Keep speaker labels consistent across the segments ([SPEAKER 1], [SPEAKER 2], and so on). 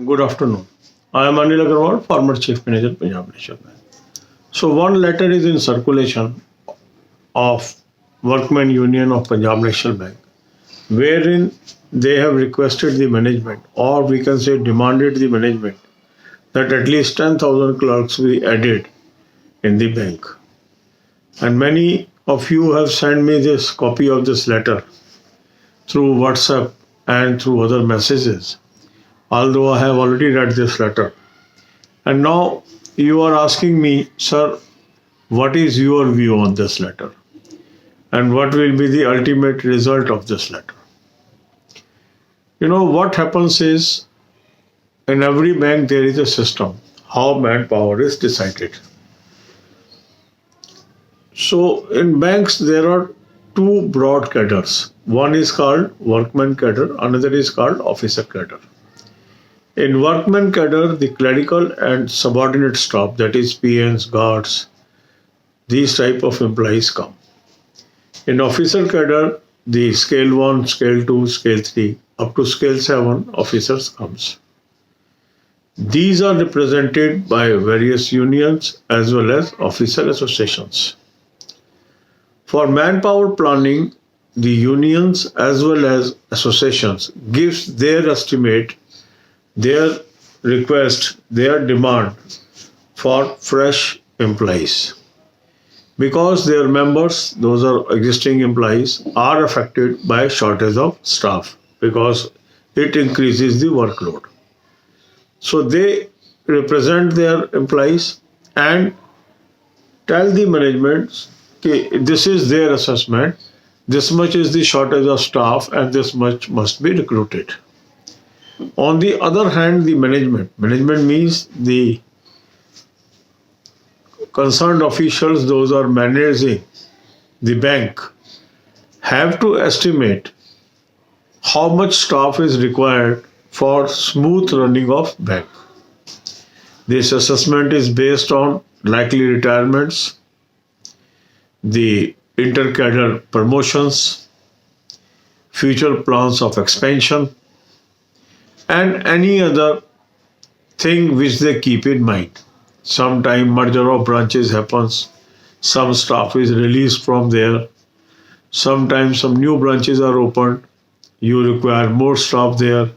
[SPEAKER 1] Good afternoon. I am Anil Agarwal, former Chief Manager, Punjab National Bank. So, one letter is in circulation of Workmen Union of Punjab National Bank, wherein they have requested the management, or we can say demanded the management, that at least 10,000 clerks be added in the bank. And many of you have sent me this copy of this letter through WhatsApp and through other messages, although I have already read this letter. And now you are asking me, sir, what is your view on this letter? And what will be the ultimate result of this letter? You know, what happens is, in every bank there is a system, how manpower is decided. So in banks there are two broad cadres. One is called workman cadre, another is called officer cadre. In workman cadre, the clerical and subordinate staff, that is PNs, guards, these type of employees come. In officer cadre, the scale 1, scale 2, scale 3, up to scale 7 officers comes. These are represented by various unions as well as officer associations. For manpower planning, the unions as well as associations gives their estimate, their request, their demand for fresh employees. Because their members, those are existing employees, are affected by shortage of staff because it increases the workload. So they represent their employees and tell the management, okay, this is their assessment, this much is the shortage of staff and this much must be recruited. On the other hand, the management means the concerned officials, those are managing the bank, have to estimate how much staff is required for smooth running of bank. This assessment is based on likely retirements, the inter-cadre promotions, future plans of expansion, and any other thing which they keep in mind. Sometime merger of branches happens, some staff is released from there, sometimes some new branches are opened, you require more staff there,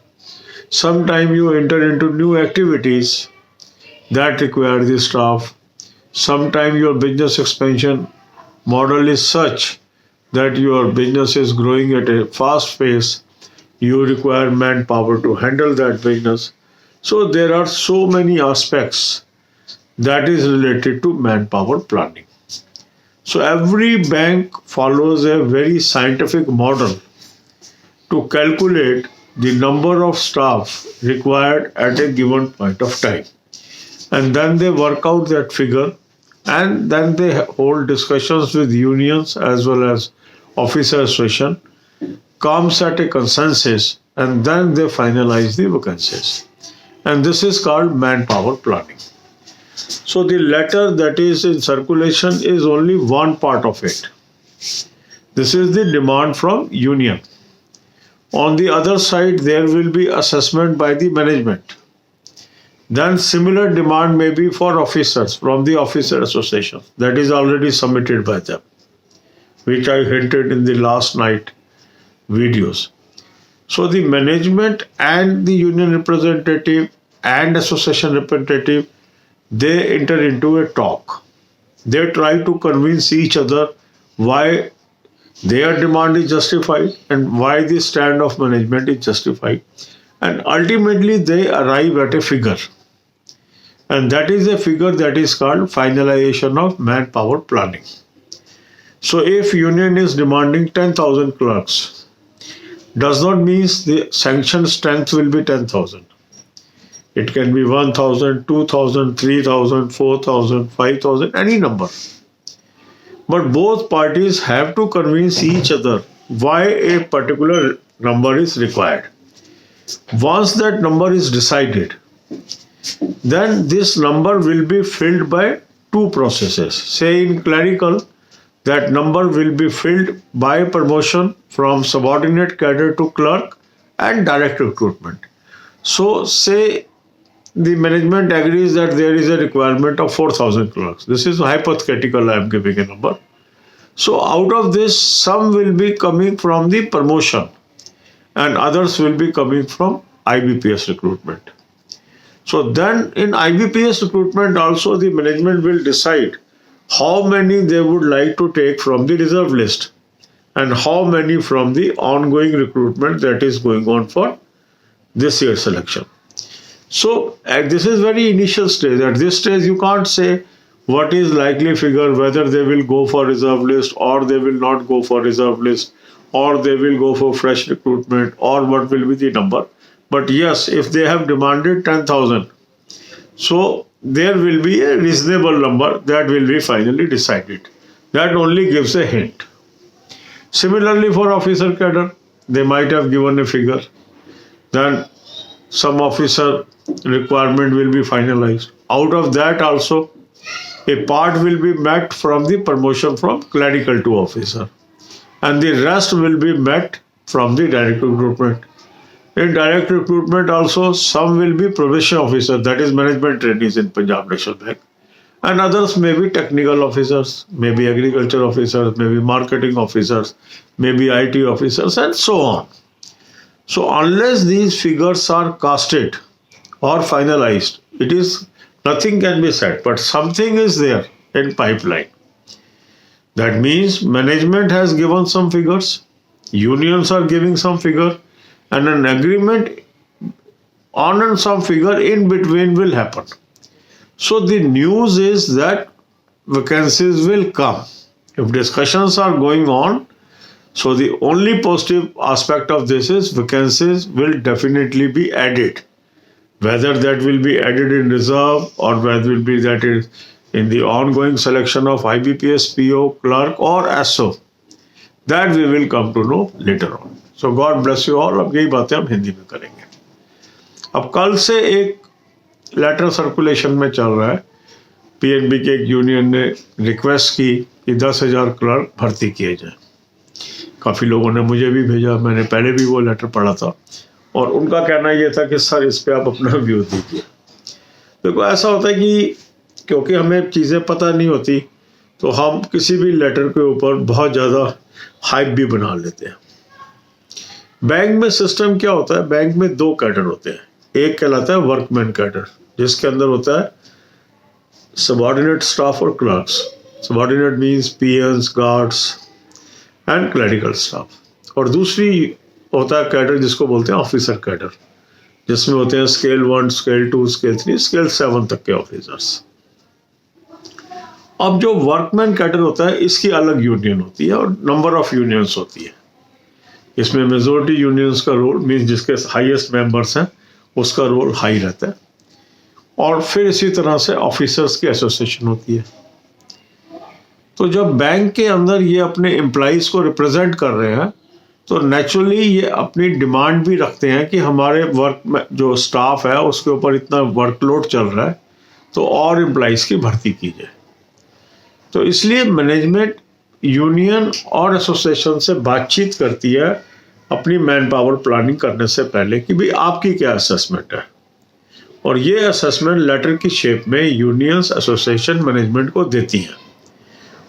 [SPEAKER 1] sometimes you enter into new activities that require the staff, sometimes your business expansion model is such that your business is growing at a fast pace, you require manpower to handle that business. So there are so many aspects that is related to manpower planning. So every bank follows a very scientific model to calculate the number of staff required at a given point of time. And then they work out that figure and then they hold discussions with unions as well as officer association, comes at a consensus and then they finalize the vacancies. And this is called manpower planning. So the letter that is in circulation is only one part of it. This is the demand from union. On the other side, there will be assessment by the management. Then similar demand may be for officers from the officer association. That is already submitted by them, which I hinted in the last night videos. So the management and the union representative and association representative, they enter into a talk. They try to convince each other why their demand is justified and why the stand of management is justified. And ultimately they arrive at a figure. And that is a figure that is called finalization of manpower planning. So if union is demanding 10,000 clerks, does not mean the sanctioned strength will be 10,000. It can be 1,000, 2,000, 3,000, 4,000, 5,000, any number. But both parties have to convince each other why a particular number is required. Once that number is decided, then this number will be filled by two processes. Say in clerical, that number will be filled by promotion from subordinate cadre to clerk and direct recruitment. So say the management agrees that there is a requirement of 4,000 clerks. This is hypothetical, I am giving a number. So out of this, some will be coming from the promotion and others will be coming from IBPS recruitment. So then in IBPS recruitment also the management will decide how many they would like to take from the reserve list and how many from the ongoing recruitment that is going on for this year's selection. So this is very initial stage. At this stage you can't say what is likely figure, whether they will go for reserve list or they will not go for reserve list or they will go for fresh recruitment or what will be the number. But yes, if they have demanded 10,000, so there will be a reasonable number that will be finally decided. That only gives a hint. Similarly for officer cadre, they might have given a figure. Then some officer requirement will be finalized. Out of that also, a part will be met from the promotion from clerical to officer. And the rest will be met from the direct recruitment. In direct recruitment also, some will be probation officer, that is management trainees in Punjab National Bank. And others may be technical officers, maybe agriculture officers, maybe marketing officers, maybe IT officers, and so on. So unless these figures are casted or finalized, it is nothing can be said, but something is there in pipeline. That means management has given some figures, unions are giving some figure, and an agreement on some figure in between will happen. So the news is that vacancies will come. If discussions are going on, so the only positive aspect of this is vacancies will definitely be added. Whether that will be added in reserve or whether it will be that is in the ongoing selection of IBPS, PO, clerk or SO, that we will come to know later on. So God bless you all. अब यही बातें हम हिंदी में करेंगे. अब कल से एक लेटर सर्कुलेशन में चल रहा है. पीएनबी के एक यूनियन ने रिक्वेस्ट की कि 10,000 क्लर्क भर्ती किए जाए. काफ़ी लोगों ने मुझे भी भेजा, मैंने पहले भी वो लेटर पढ़ा था और उनका कहना ये था कि सर इस पे आप अपना व्यू दीजिए. देखो ऐसा होता है कि क्योंकि हमें चीज़ें पता नहीं होती तो हम किसी भी लेटर के ऊपर बहुत ज़्यादा हाइप भी बना लेते हैं. बैंक में सिस्टम क्या होता है, बैंक में दो कैडर होते हैं. एक कहलाता है वर्कमैन कैडर, जिसके अंदर होता है सबऑर्डिनेट स्टाफ और clerks. Subordinate means peons, guards and clerical staff. और दूसरी होता है कैडर जिसको बोलते हैं ऑफिसर कैडर, जिसमें होते हैं स्केल 1, स्केल 2, स्केल 3, स्केल 7 तक के ऑफिसर्स. अब जो वर्कमैन कैडर होता है इसकी अलग यूनियन होती है और नंबर ऑफ यूनियंस होती है. इसमें मेजोरिटी यूनियंस का रोल मीन्स जिसके हाईएस्ट मेंबर्स हैं उसका रोल हाई रहता है. और फिर इसी तरह से ऑफिसर्स की एसोसिएशन होती है. तो जब बैंक के अंदर ये अपने एम्प्लॉइज को रिप्रेजेंट कर रहे हैं तो नेचुरली ये अपनी डिमांड भी रखते हैं कि हमारे वर्क में जो स्टाफ है उसके ऊपर इतना वर्कलोड चल रहा है तो और एम्प्लॉइज की भर्ती की जाए. तो इसलिए मैनेजमेंट यूनियन और एसोसिएशन से बातचीत करती है अपनी मैन पावर प्लानिंग करने से पहले कि भाई आपकी क्या असेसमेंट है. और ये असेसमेंट लेटर की शेप में यूनियंस एसोसिएशन मैनेजमेंट को देती हैं.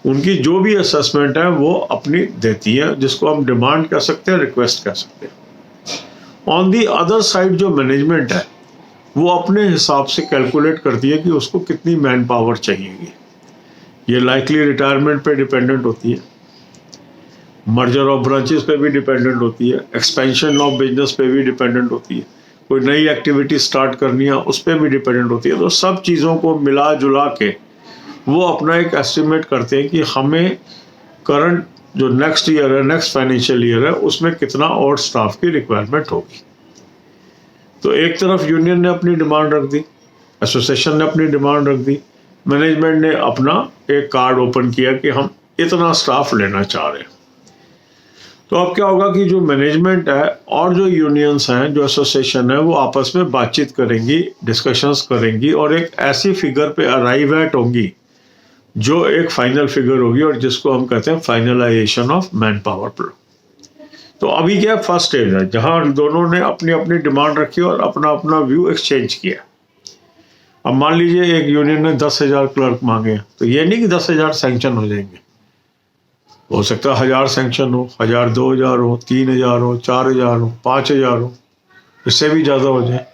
[SPEAKER 1] उनकी जो भी असेसमेंट है वो अपनी देती है, जिसको हम डिमांड कह सकते हैं, रिक्वेस्ट कह सकते हैं. ऑन दी अदर साइड जो मैनेजमेंट है वो अपने हिसाब से कैलकुलेट करती है कि उसको कितनी मैन पावर चाहिएगी. ये लाइकली रिटायरमेंट पे डिपेंडेंट होती है, मर्जर ऑफ ब्रांचेस पे भी डिपेंडेंट होती है, एक्सपेंशन ऑफ बिजनेस पे भी डिपेंडेंट होती है, कोई नई एक्टिविटी स्टार्ट करनी है उस पर भी डिपेंडेंट होती है. तो सब चीज़ों को मिला जुला के वो अपना एक एस्टिमेट करते हैं कि हमें करंट जो नेक्स्ट ईयर है, नेक्स्ट फाइनेंशियल ईयर है, उसमें कितना और स्टाफ की रिक्वायरमेंट होगी. तो एक तरफ यूनियन ने अपनी डिमांड रख दी, एसोसिएशन ने अपनी डिमांड रख दी, मैनेजमेंट ने अपना एक कार्ड ओपन किया कि हम इतना स्टाफ लेना चाह रहे हैं. तो अब क्या होगा कि जो मैनेजमेंट है और जो यूनियंस हैं, जो एसोसिएशन है, वो आपस में बातचीत करेंगी, डिस्कशंस करेंगी और एक ऐसी फिगर पे अराइव एट होंगी जो एक फाइनल फिगर होगी और जिसको हम कहते हैं फाइनलाइजेशन ऑफ मैन पावर. तो अभी क्या फर्स्ट स्टेज है जहां दोनों ने अपनी अपनी डिमांड रखी और अपना अपना व्यू एक्सचेंज किया. अब मान लीजिए एक यूनियन ने 10,000 क्लर्क मांगे, तो ये नहीं कि 10,000 सैंक्शन हो जाएंगे, हो सकता है 1,000 सैंक्शन हो, 1,000, 2,000 हो, 3,000 हो, 4,000 हो, 5,000 हो, इससे भी ज़्यादा हो जाए।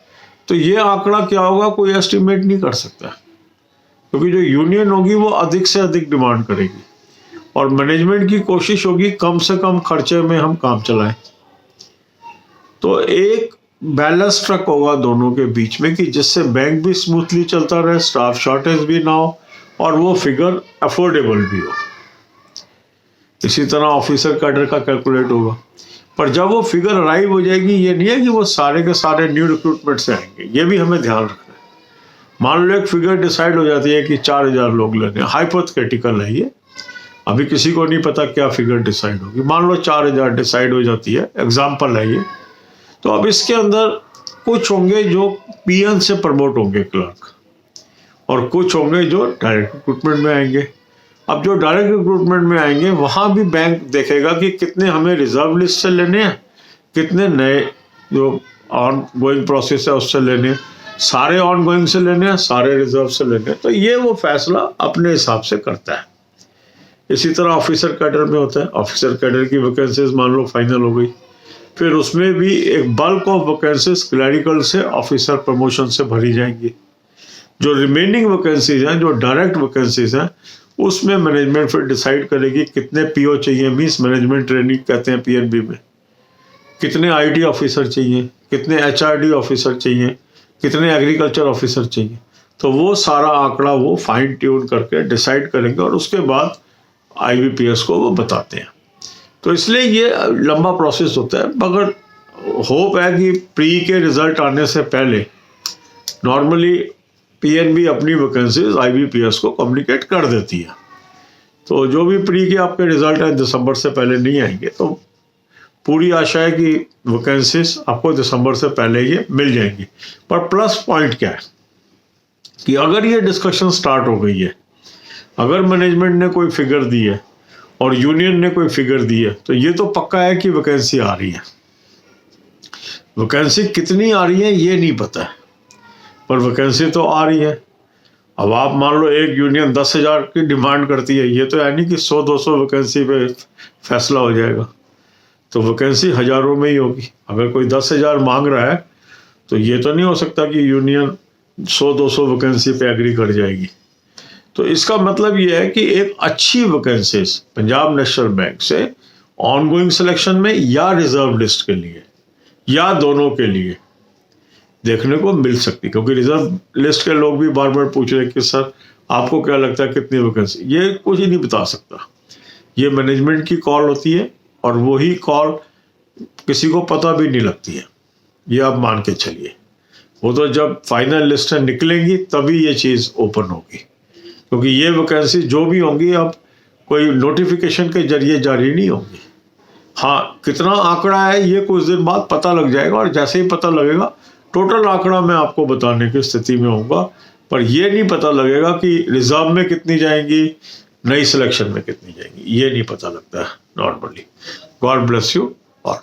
[SPEAKER 1] तो ये आंकड़ा क्या होगा कोई एस्टिमेट नहीं कर सकता, क्योंकि जो यूनियन होगी वो अधिक से अधिक डिमांड करेगी और मैनेजमेंट की कोशिश होगी कम से कम खर्चे में हम काम चलाएं। तो एक बैलेंस ट्रक होगा दोनों के बीच में कि जिससे बैंक भी स्मूथली चलता रहे, स्टाफ शॉर्टेज भी ना हो और वो फिगर अफोर्डेबल भी हो। इसी तरह ऑफिसर कैडर का कैलकुलेट होगा, पर जब वो फिगर अराइव हो जाएगी, ये नहीं है कि वो सारे के सारे न्यू रिक्रूटमेंट से आएंगे, ये भी हमें ध्यान रखना है। मान लो एक फिगर डिसाइड हो जाती है कि 4,000 लोग लेने, हाइपोथेटिकल है ये, अभी किसी को नहीं पता क्या फिगर डिसाइड होगी। मान लो 4,000 डिसाइड हो जाती है, एग्जाम्पल है ये। तो अब इसके अंदर कुछ होंगे जो पीएन से प्रमोट होंगे क्लर्क, और कुछ होंगे जो डायरेक्ट रिक्रूटमेंट में आएंगे। अब जो डायरेक्ट रिक्रूटमेंट में आएंगे वहाँ भी बैंक देखेगा कि कितने हमें रिजर्व लिस्ट से लेने हैं, कितने नए जो ऑन गोइंग प्रोसेस है उससे लेने हैं, सारे ऑन गोइंग से लेने हैं, सारे रिजर्व से लेने हैं। तो ये वो फैसला अपने हिसाब से करता है। इसी तरह ऑफिसर कैडर में होता है, ऑफिसर कैडर की वैकेंसीज मान लो फाइनल हो गई, फिर उसमें भी एक बल्क ऑफ वैकेंसीज क्लरिकल से ऑफिसर प्रमोशन से भरी जाएंगी। जो रिमेनिंग वैकेंसीज हैं, जो डायरेक्ट वैकेंसीज हैं, उसमें मैनेजमेंट फिर डिसाइड करेगी कितने पीओ चाहिए, मीन्स मैनेजमेंट ट्रेनिंग कहते हैं पीएनबी में, कितने आईटी ऑफिसर चाहिए, कितने एचआरडी ऑफिसर चाहिए, कितने एग्रीकल्चर ऑफिसर चाहिए। तो वो सारा आंकड़ा वो फाइन ट्यून करके डिसाइड करेंगे और उसके बाद आईबीपीएस को वो बताते हैं। तो इसलिए ये लंबा प्रोसेस होता है, मगर होप है कि प्री के रिजल्ट आने से पहले नॉर्मली पीएनबी अपनी वैकेंसीज आईबीपीएस को कम्युनिकेट कर देती है। तो जो भी प्री के आपके रिजल्ट हैं दिसंबर से पहले नहीं आएंगे, तो पूरी आशा है कि वैकेंसीज आपको दिसंबर से पहले ये मिल जाएंगी। पर प्लस पॉइंट क्या है कि अगर ये डिस्कशन स्टार्ट हो गई है, अगर मैनेजमेंट ने कोई फिगर दी है और यूनियन ने कोई फिगर दी है, तो ये तो पक्का है कि वैकेंसी आ रही है। वैकेंसी कितनी आ रही है ये नहीं पता है, पर वैकेंसी तो आ रही है। अब आप मान लो एक यूनियन 10,000 की डिमांड करती है, ये तो है नहीं कि 100-200 वैकेंसी पे फैसला हो जाएगा, तो वैकेंसी हजारों में ही होगी। अगर कोई 10,000 मांग रहा है तो ये तो नहीं हो सकता कि यूनियन 100-200 वैकेंसी पे एग्री कर जाएगी। तो इसका मतलब ये है कि एक अच्छी वैकेंसीज पंजाब नेशनल बैंक से ऑनगोइंग सिलेक्शन में या रिजर्व लिस्ट के लिए या दोनों के लिए देखने को मिल सकती, क्योंकि रिजर्व लिस्ट के लोग भी बार बार पूछ रहे कि सर आपको क्या लगता है कितनी वैकेंसी, ये कुछ ही नहीं बता सकता। ये मैनेजमेंट की कॉल होती है और वही कॉल किसी को पता भी नहीं लगती है, ये आप मान के चलिए। वो तो जब फाइनल लिस्ट निकलेंगी तभी ये चीज़ ओपन होगी, क्योंकि ये वैकेंसी जो भी होंगी अब कोई नोटिफिकेशन के जरिए जारी नहीं होंगी। हाँ, कितना आंकड़ा है ये कुछ दिन बाद पता लग जाएगा, और जैसे ही पता लगेगा टोटल आंकड़ा मैं आपको बताने की स्थिति में होऊंगा। पर ये नहीं पता लगेगा कि रिजर्व में कितनी जाएंगी, नई सिलेक्शन में कितनी जाएंगी, ये नहीं पता लगता है normally. God bless you all.